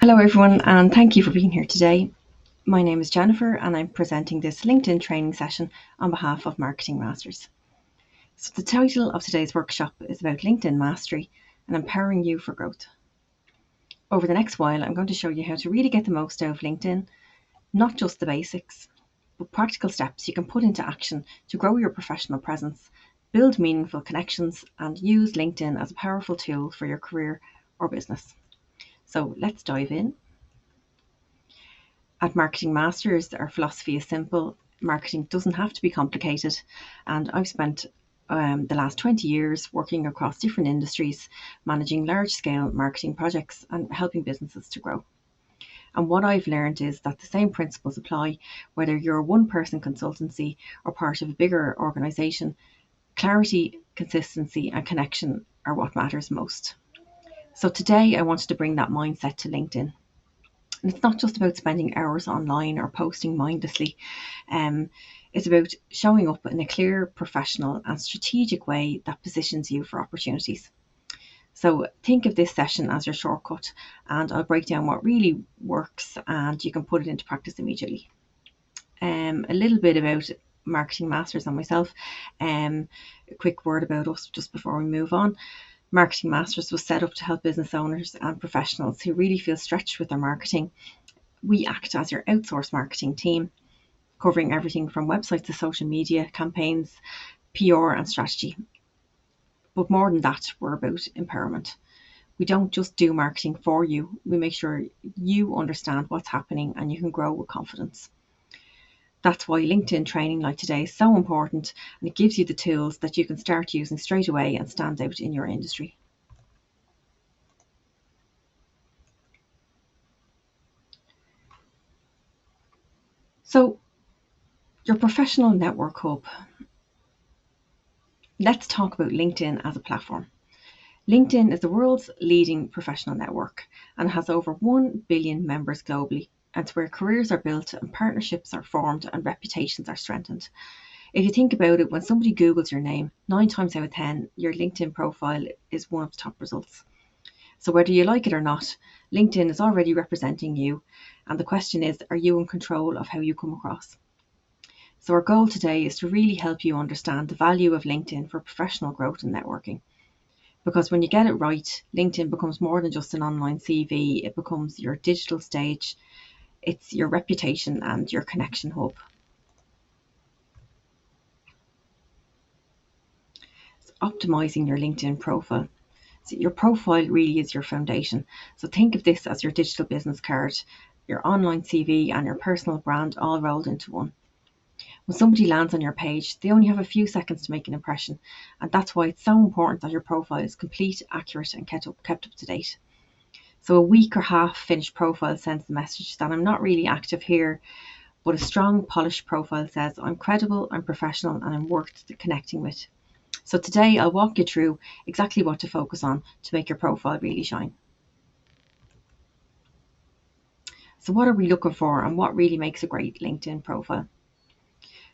Hello everyone, and thank you for being here today. My name is Jennifer and I'm presenting this LinkedIn training session on behalf of Marketing Masters. So the title of today's workshop is about LinkedIn mastery and empowering you for growth. Over the next while, I'm going to show you how to really get the most out of LinkedIn, not just the basics, but practical steps you can put into action to grow your professional presence, build meaningful connections, and use LinkedIn as a powerful tool for your career or business. So let's dive in. At Marketing Masters, our philosophy is simple. Marketing doesn't have to be complicated, and I've spent the last 20 years working across different industries, managing large-scale marketing projects and helping businesses to grow. And what I've learned is that the same principles apply whether you're a one-person consultancy or part of a bigger organization. Clarity, consistency, and connection are what matters most. So today I wanted to bring that mindset to LinkedIn. And it's not just about spending hours online or posting mindlessly. It's about showing up in a clear, professional, and strategic way that positions you for opportunities. So think of this session as your shortcut, and I'll break down what really works and you can put it into practice immediately. A little bit about Marketing Masters and myself. A quick word about us just before we move on. Marketing Masters was set up to help business owners and professionals who really feel stretched with their marketing. We act as your outsourced marketing team, covering everything from websites to social media campaigns, PR and strategy. But more than that, we're about empowerment. We don't just do marketing for you, we make sure you understand what's happening and you can grow with confidence. That's why LinkedIn training like today is so important, and it gives you the tools that you can start using straight away and stand out in your industry. So, your professional network hub. Let's talk about LinkedIn as a platform. LinkedIn is the world's leading professional network and has over 1 billion members globally. And it's where careers are built and partnerships are formed and reputations are strengthened. If you think about it, when somebody Googles your name, 9 times out of 10, your LinkedIn profile is one of the top results. So whether you like it or not, LinkedIn is already representing you. And the question is, are you in control of how you come across? So our goal today is to really help you understand the value of LinkedIn for professional growth and networking. Because when you get it right, LinkedIn becomes more than just an online CV. It becomes your digital stage. It's your reputation and your connection hub. So optimizing your LinkedIn profile. So your profile really is your foundation. So think of this as your digital business card, your online CV and your personal brand all rolled into one. When somebody lands on your page, they only have a few seconds to make an impression, and that's why it's so important that your profile is complete, accurate, and kept up to date. So a weak or half finished profile sends the message that I'm not really active here, but a strong, polished profile says I'm credible, I'm professional, and I'm worth connecting with. So today I'll walk you through exactly what to focus on to make your profile really shine. So what are we looking for and what really makes a great LinkedIn profile?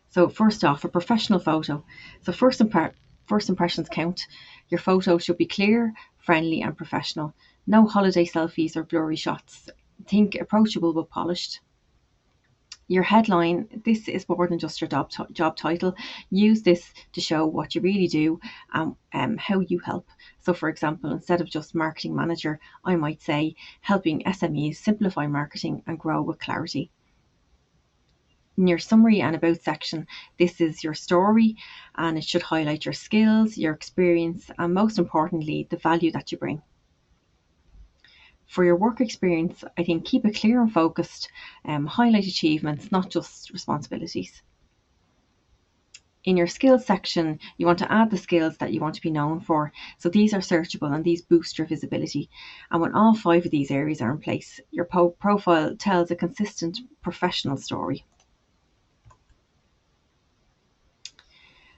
So first off, a professional photo. So first impressions count. Your photo should be clear, friendly and professional. No holiday selfies or blurry shots. Think approachable but polished. Your headline, this is more than just your job title. Use this to show what you really do and how you help. So for example, instead of just marketing manager, I might say helping SMEs simplify marketing and grow with clarity. In your summary and about section, this is your story and it should highlight your skills, your experience, and most importantly, the value that you bring. For your work experience, I think keep it clear and focused, highlight achievements, not just responsibilities. In your skills section, you want to add the skills that you want to be known for. So these are searchable and these boost your visibility. And when all 5 of these areas are in place, your profile tells a consistent professional story.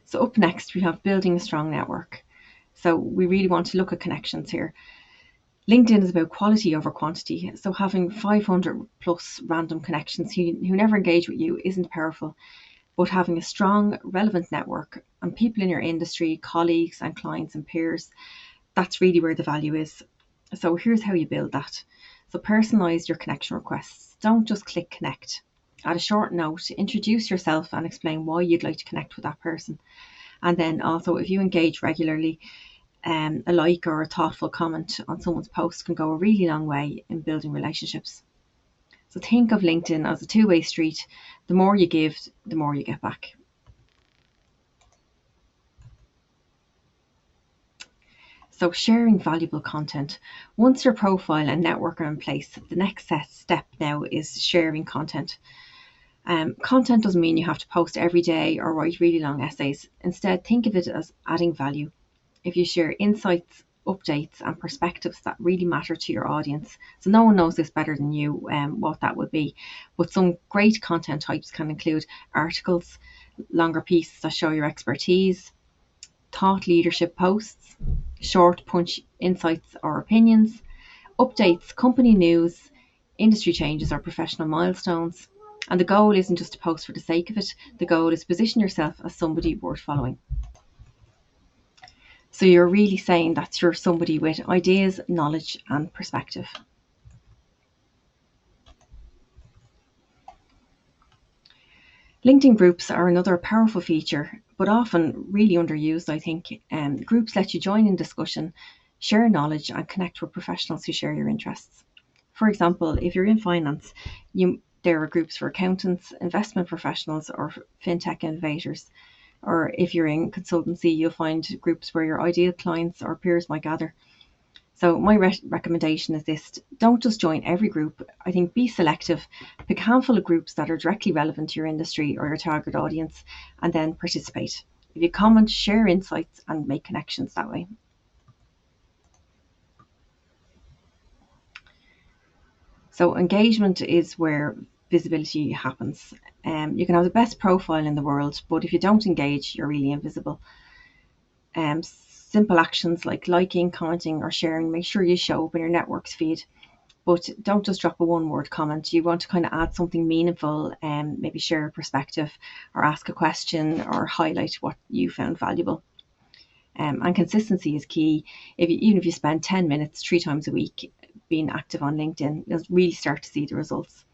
So up next, we have building a strong network. So we really want to look at connections here. LinkedIn is about quality over quantity. So having 500 plus random connections who never engage with you isn't powerful. But having a strong, relevant network and people in your industry, colleagues and clients and peers, that's really where the value is. So here's how you build that. So personalize your connection requests. Don't just click connect. Add a short note, introduce yourself and explain why you'd like to connect with that person. And then also, if you engage regularly, a like or a thoughtful comment on someone's post can go a really long way in building relationships. So think of LinkedIn as a two-way street. The more you give, the more you get back. So sharing valuable content. Once your profile and network are in place, the next step now is sharing content. Content doesn't mean you have to post every day or write really long essays. Instead, think of it as adding value. If you share insights, updates and perspectives that really matter to your audience. So no one knows this better than you, what that would be. But some great content types can include articles, longer pieces that show your expertise, thought leadership posts, short punch insights or opinions, updates, company news, industry changes or professional milestones. And the goal isn't just to post for the sake of it. The goal is to position yourself as somebody worth following. So you're really saying that you're somebody with ideas, knowledge and perspective. LinkedIn groups are another powerful feature, but often really underused, I think. Groups let you join in discussion, share knowledge and connect with professionals who share your interests. For example, if you're in finance, there are groups for accountants, investment professionals or fintech innovators. Or if you're in consultancy, you'll find groups where your ideal clients or peers might gather. So my recommendation is this: don't just join every group. I think be selective, pick a handful of groups that are directly relevant to your industry or your target audience, and then participate. If you comment, share insights and make connections that way. So engagement is where visibility happens. You can have the best profile in the world, but if you don't engage, you're really invisible. Simple actions like liking, commenting or sharing, make sure you show up in your network's feed. But don't just drop a one-word comment. You want to kind of add something meaningful and maybe share a perspective or ask a question or highlight what you found valuable. And consistency is key. Even if you spend 10 minutes 3 times a week being active on LinkedIn, you'll really start to see the results.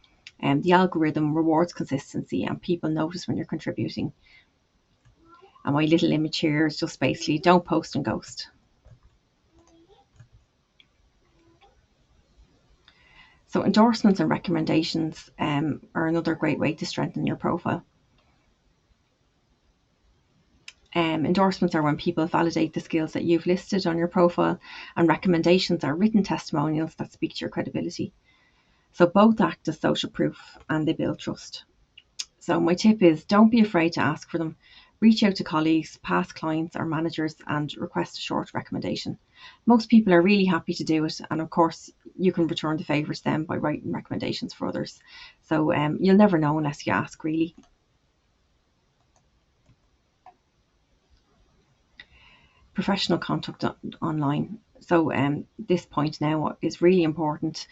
The algorithm rewards consistency and people notice when you're contributing. And my little image here is just basically don't post and ghost. So endorsements and recommendations are another great way to strengthen your profile. Endorsements are when people validate the skills that you've listed on your profile, and recommendations are written testimonials that speak to your credibility. So both act as social proof and they build trust. So my tip is don't be afraid to ask for them. Reach out to colleagues, past clients or managers and request a short recommendation. Most people are really happy to do it, and of course you can return the favour to them by writing recommendations for others. So you'll never know unless you ask, really. Professional contact online. So this point now is really important.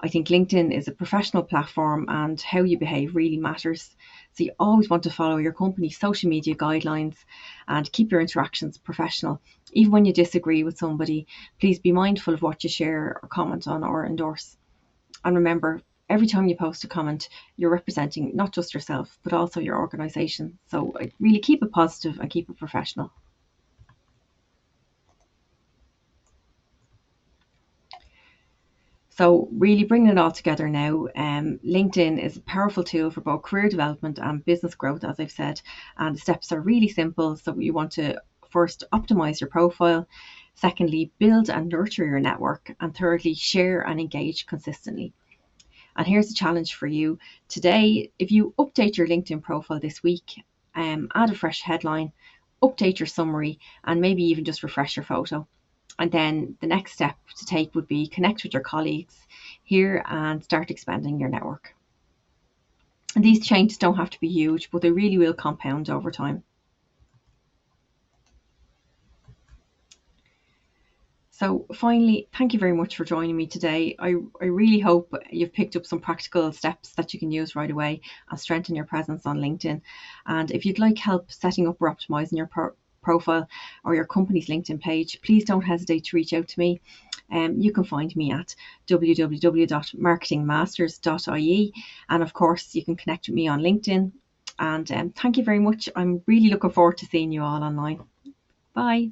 I think LinkedIn is a professional platform and how you behave really matters. So you always want to follow your company's social media guidelines and keep your interactions professional. Even when you disagree with somebody, please be mindful of what you share or comment on or endorse. And remember, every time you post a comment, you're representing not just yourself, but also your organisation. So really keep it positive and keep it professional. So really bringing it all together now, LinkedIn is a powerful tool for both career development and business growth, as I've said, and the steps are really simple. So you want to first optimize your profile, secondly, build and nurture your network, and thirdly, share and engage consistently. And here's a challenge for you today. If you update your LinkedIn profile this week, add a fresh headline, update your summary, and maybe even just refresh your photo. And then the next step to take would be connect with your colleagues here and start expanding your network. And these changes don't have to be huge, but they really will compound over time. So finally, thank you very much for joining me today. I really hope you've picked up some practical steps that you can use right away and strengthen your presence on LinkedIn. And if you'd like help setting up or optimizing your profile or your company's LinkedIn page, please don't hesitate to reach out to me. You can find me at www.marketingmasters.ie, and of course you can connect with me on LinkedIn. And thank you very much. I'm really looking forward to seeing you all online. Bye.